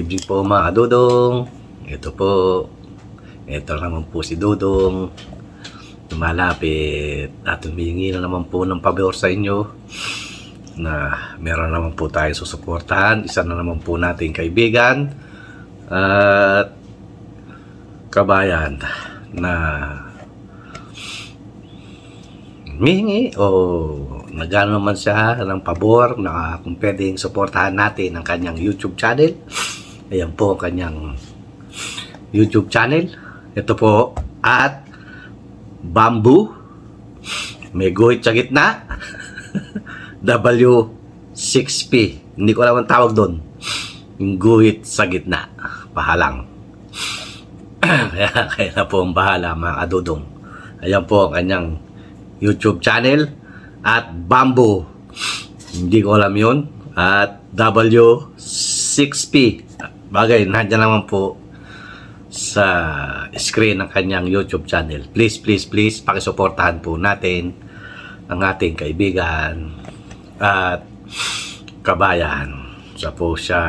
evening po mga Dudong. Ito po. Ito naman po si Dudong. Lumalapit at humihingi na naman po ng pabor sa inyo na meron naman po tayo susuportahan. Isa na naman po nating kaibigan at kabayan na humihingi o nagano naman siya ng pabor na kung pwedeng suportahan natin ang kanyang YouTube channel. Ayan po ang kanyang YouTube channel. Ito po at Bamboo. May guhit sa gitna. W6P. Hindi ko alam ang tawag doon. Yung guhit sa gitna. Pahalang. Kaya na po ang bahala mga Dudong. Ayan po ang kanyang YouTube channel at Bamboo. Hindi ko alam yun. At W6P. Bagay, nandiyan naman po sa screen ng kanyang YouTube channel. Please, please, please, pakisuportahan po natin ang ating kaibigan at kabayan. Siya po siya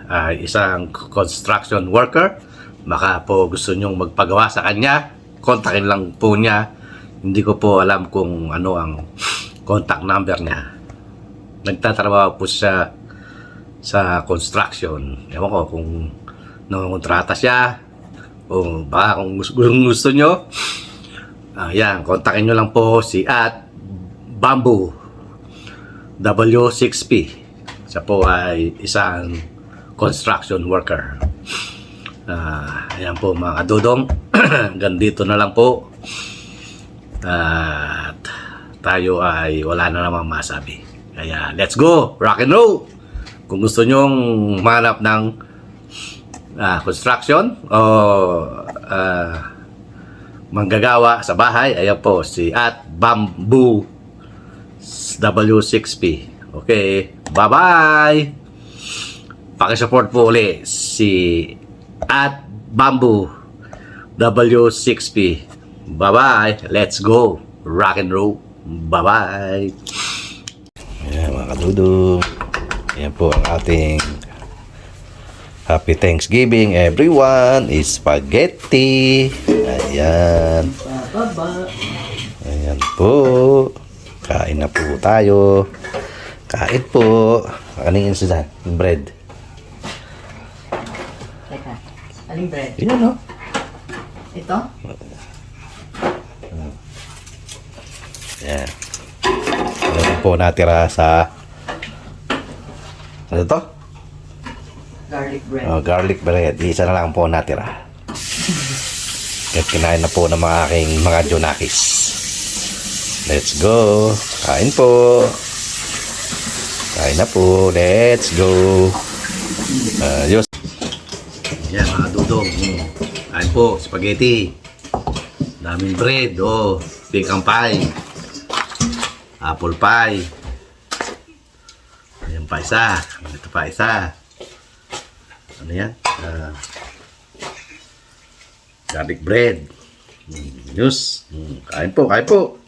ay isang construction worker. Baka po gusto nyong magpagawa sa kanya, kontakin lang po niya. Hindi ko po alam kung ano ang contact number niya. Nagtatrabaho po siya sa construction. Ewan ko kung nangongontrata siya o baka kung gusto nyo. Yan, kontakin nyo lang po si at Bamboo W6P. Siya po ay isang construction worker. Ayan po mga Dudong. Gandito na lang po. At tayo ay wala na namang masabi. Kaya let's go! Rock and roll! Kung gusto nyong manap ng construction o manggagawa sa bahay, ayan po si at Bamboo W6P. Okay, bye-bye! Pakisupport po ulit si at Bamboo W6P. Bye-bye! Let's go! Rock and roll! Bye-bye! Ayan mga Dudong. Ayan po ang ating Happy Thanksgiving everyone. Spaghetti. Ayan. Ayan po. Kain na po tayo. Kain po. Anong insudan? Bread. Teka. Aling bread? Yan o. Ito? Ayan. Ano po natira sa ano to? Garlic bread. Oh, garlic bread. Isa na lang po natira. At kinain na po ng mga aking mga Jonakis. Let's go. Kain po. Kain na po. Let's go. Ayos. Yan mga Dudong. Kain po. Spaghetti. Daming bread. Oh. Pecan pie. Apple pie. Ayan pa isa. Ito pa isa. Ano yan? Garlic bread. News. Kain po, kain po.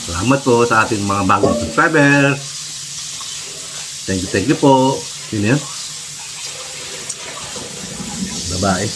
Salamat po sa ating mga bagong subscribers. Thank you po. Sino yan? Babae.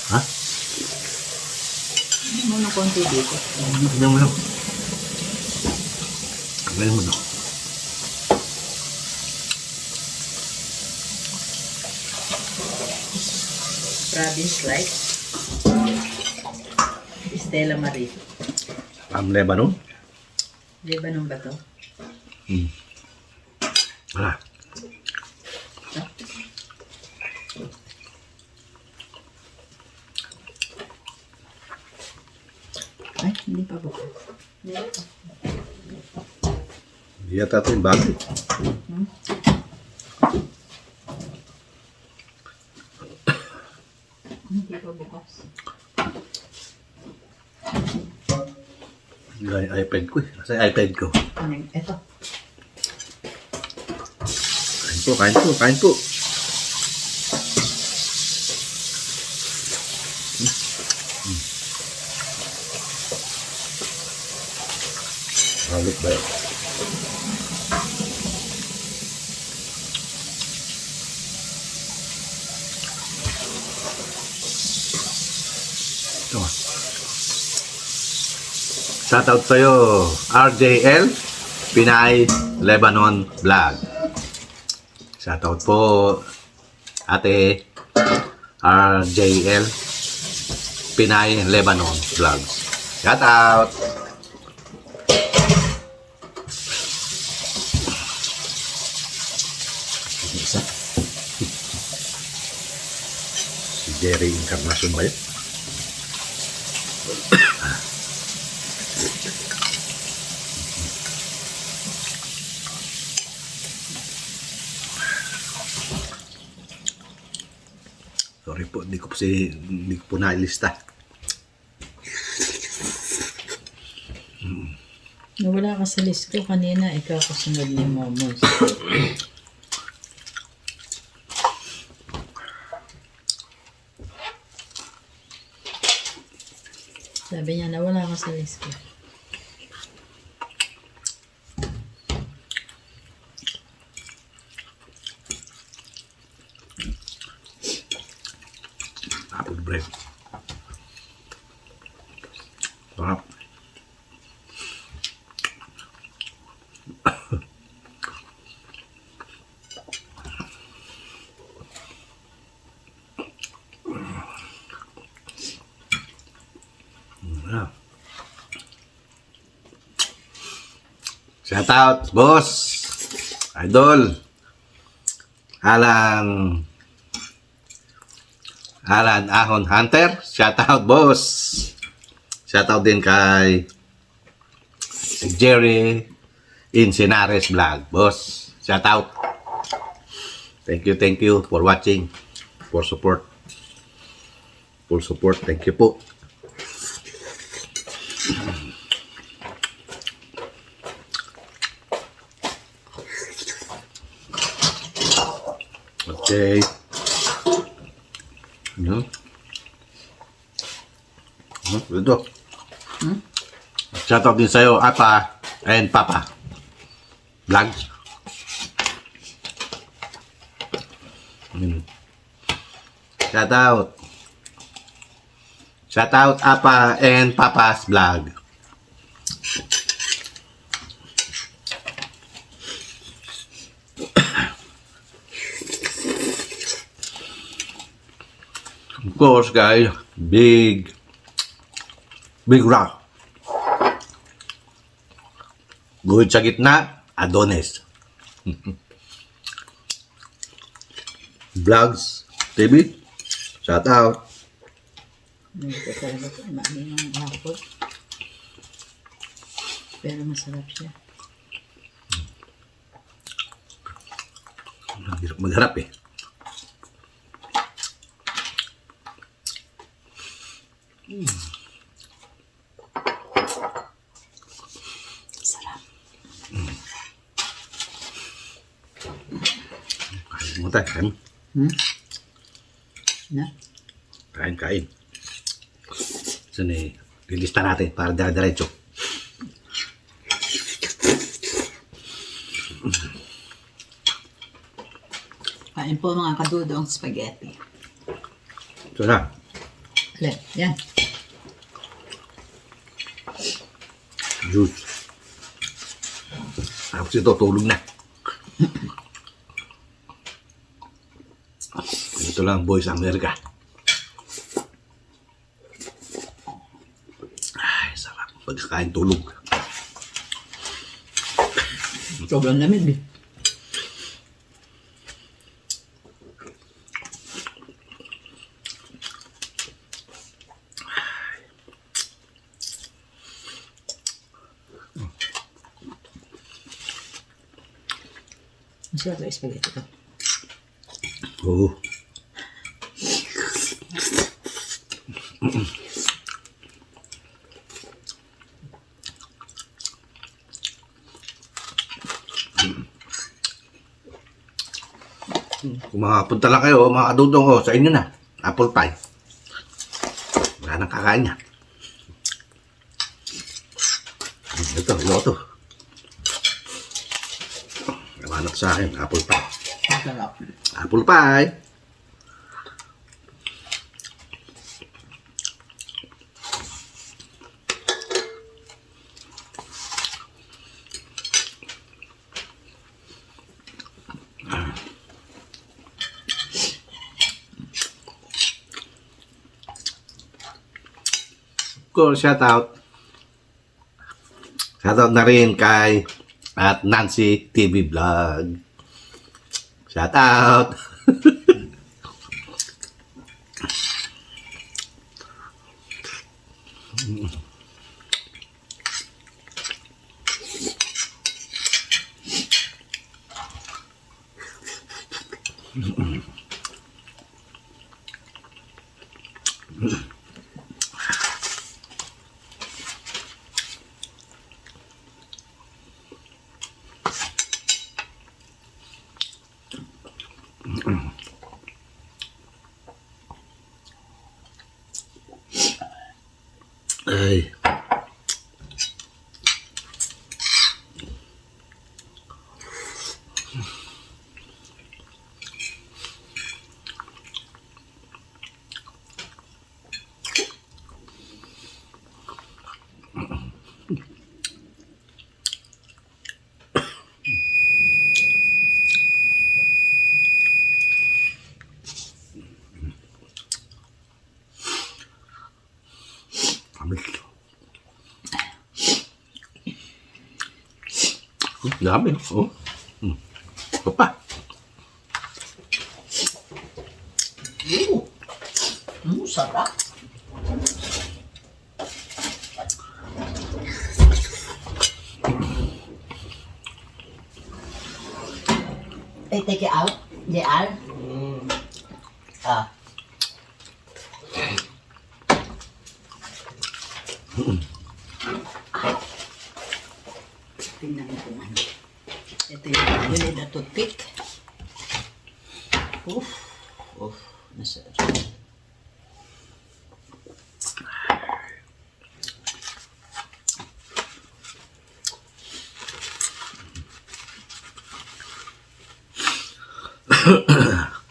Ha? Ano mo na konti dito? Tignan mo lang. Tignan mo lang. Province like Stella Marie. Lebanon? Lebanon ba to? Wala. Ay, hindi pa bukas. Hindi yata ito yung bago. Hindi pa bukas. Yung iPad ko eh. Nasa iPad ko. Ito. Kain po, kain po, kain po. Balik ba yun? Ito. Shoutout sa'yo, RJL, Pinay Lebanon Vlog. Shoutout po, Ate RJL, Pinay Lebanon Vlogs. Shoutout! Isa. Si Jerry Encarnacion ba yun? Sorry po, hindi ko po nailista. Nawala ka sa list ko kanina, ikaw kasunod ni Momos. Sabi niya, nawala ka sa list ko. Apple bread. Sarap. Shout out, boss, idol, Alan Ahon Hunter. Shout out, boss. Shout out din kay Jerry Insinares Vlog, boss. Shout out. Thank you for watching, for support. Full support. Thank you po. Okay. No. Ito. Shout out din sa'yo, Apa and Papa Vlogs. Shout out. Shout out, Apa and Papa's Vlog. Of course, guys, big rock. Guhit sa gitna, Adonis. Vlogs TV, shout out. Hindi ko talaga ito. Maano ng apple. Pero masarap siya. Ang hirap magharap eh. Sarap. Kain mo tayo, kain. Na? Kain. So, lilista natin para diretso. Kain po mga kadudong spaghetti. So na, Ulit. Yan. juice. Tapos ito, tulog na. Ito lang, boys, America. Ay, sarap. Pagkakain tulog. Sobrang lamig eh. Masarap ang spaghetti ko. Oo. Kung makapunta lang kayo, mga kadudong ko, sa inyo na. Apple pie. Wala nang kakain niya. Ito to. Anak sa akin, apple pie. Sarap. Apple pie. Cool, shout out. Shout out na rin kay at Nancy TV Vlog. Shout out. Ay. Dami. Oh. Ito pa. Sarap. They take it out? They are? Ah. Tingnan mo kung ano. Ito yung you need a toothpick. Oof. Oof. Nasa.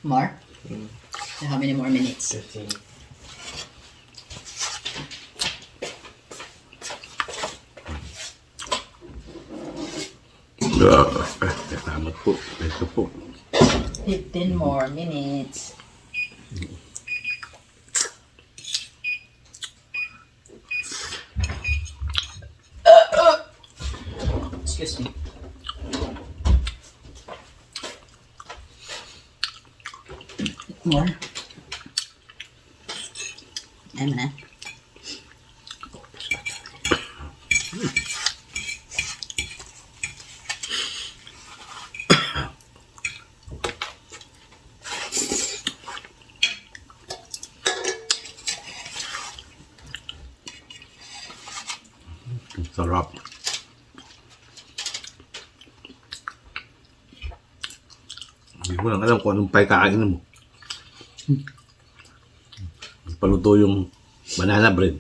More? So how many more minutes? 15. Salamat po. Ito po. 15 more minutes. Excuse me. More. Ayan mo na. Sarap. Hindi ko lang alam kung anong pie kakainin mo. Paluto yung banana bread.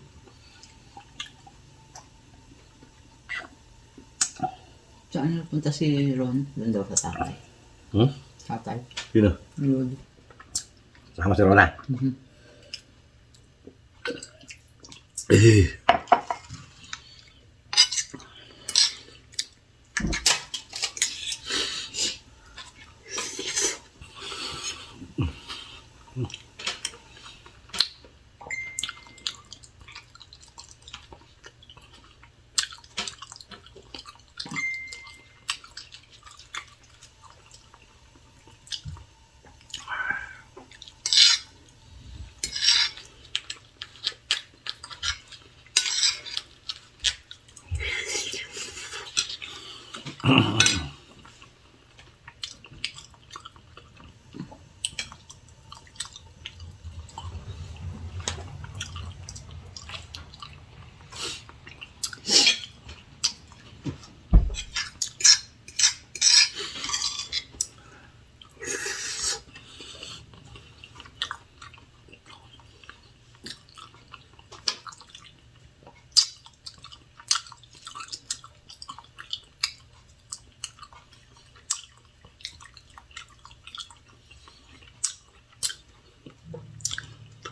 Saan napunta si Ron? Doon daw sa tatay. Hmm? Tatay. Sino? Yun. Sama si Rona. Mhm. Eh.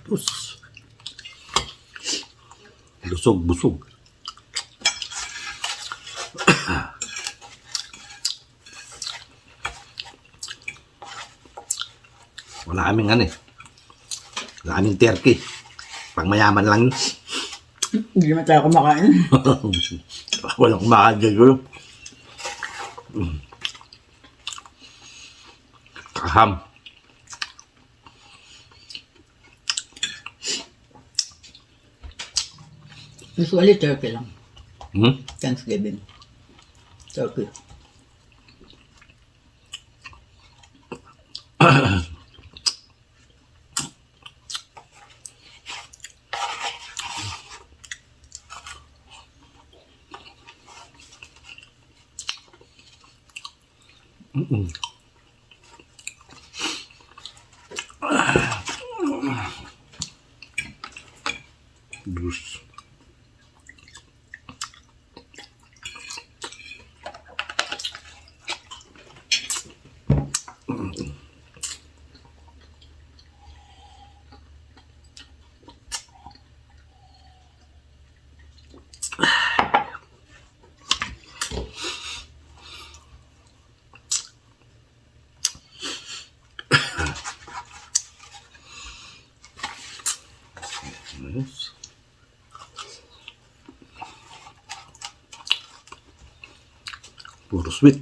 Tapos, busog. Wala kaming ano eh. Wala kaming turkey. Pang mayaman lang. Hindi naman tayo kumakain. Walang kumakain siguro. Kaham. Usually, turkey lang. Hmm? Thanksgiving. Turkey. Bruce. Nice. Puro sweet.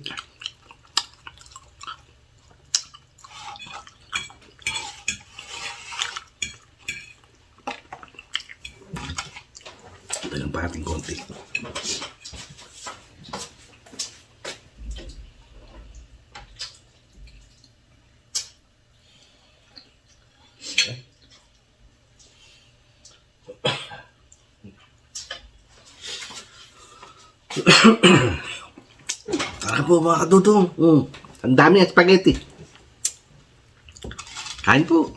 Tagang pa ating konti. Tara po mga kadudong. Ang dami ng spaghetti. Kain po.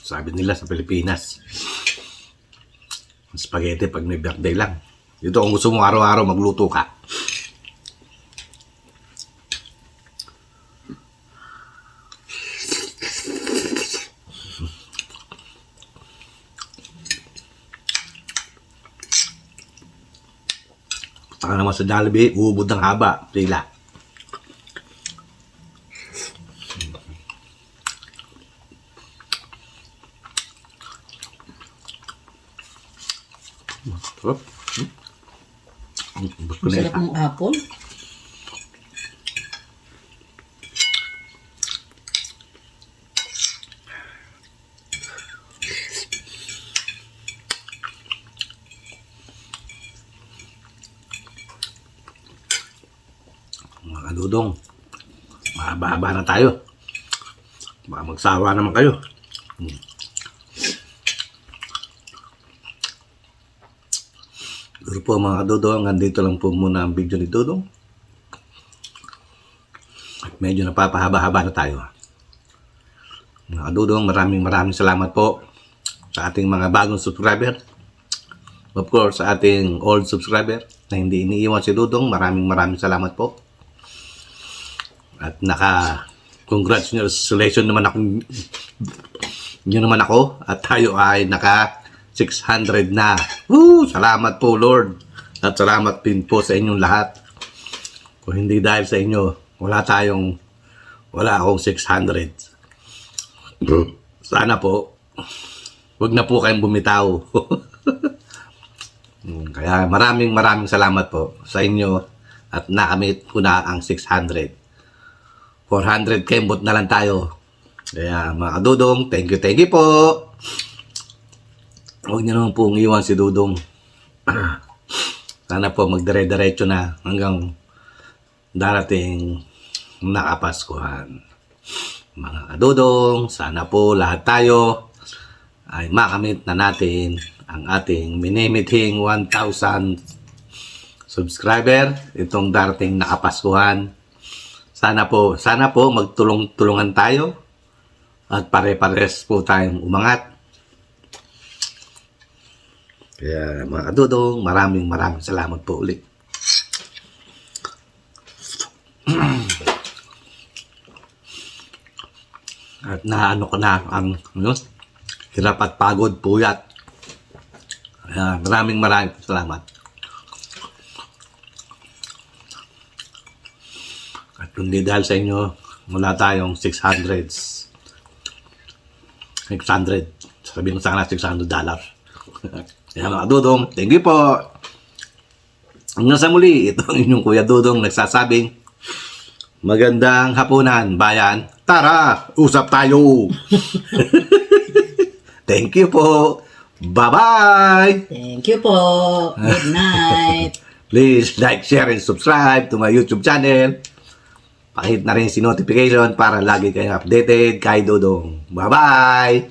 Sabi nila sa Pilipinas, spaghetti pag may birthday lang. Dito kung gusto mo araw-araw magluto ka. Saka naman sa Jollibee, uubod ng haba. Pila. Sarap. Masarap ng apple. Mga kadudong, mahaba-haba na tayo. Baka magsawa naman kayo. Siguro po mga kadudong, hanggang dito lang po muna ang video ni Dudong. At medyo napapahaba-haba na tayo. Mga kadudong, maraming salamat po sa ating mga bagong subscriber. Of course, sa ating old subscriber na hindi iniiwan si Dudong, maraming salamat po. At congratulations naman ako at tayo ay naka 600 na. Woo! Salamat po Lord at salamat din po sa inyong lahat. Kung hindi dahil sa inyo, wala akong 600. Sana po wag na po kayong bumitaw. Kaya maraming salamat po sa inyo at nakamit ko na ang 600. 400 kembot na lang tayo. Kaya mga kadudong, thank you po. Huwag niyo naman pong iwan si Dudong. Sana po magdire-diretso na hanggang darating nakapaskuhan. Mga kadudong, sana po lahat tayo ay makamit na natin ang ating minimithing 1,000 subscriber itong darating nakapaskuhan. Sana po magtulong-tulungan tayo at pare-pares po tayong umangat. Kaya mga kadudong, maraming salamat po ulit. At naano ko na ang hirap at pagod, puyat. Kaya maraming salamat. At kundi dahil sa inyo, wala tayong 600. Sabihin ko sana $600. Kaya mga Dudong, thank you po. Hanggang sa muli, ito ang inyong Kuya Dudong nagsasabing, magandang hapunan, bayan. Tara, usap tayo. Thank you po. Bye-bye. Thank you po. Good night. Please like, share, and subscribe to my YouTube channel. Pakihit na rin si notification para lagi kayong updated kay Dudong. Bye-bye!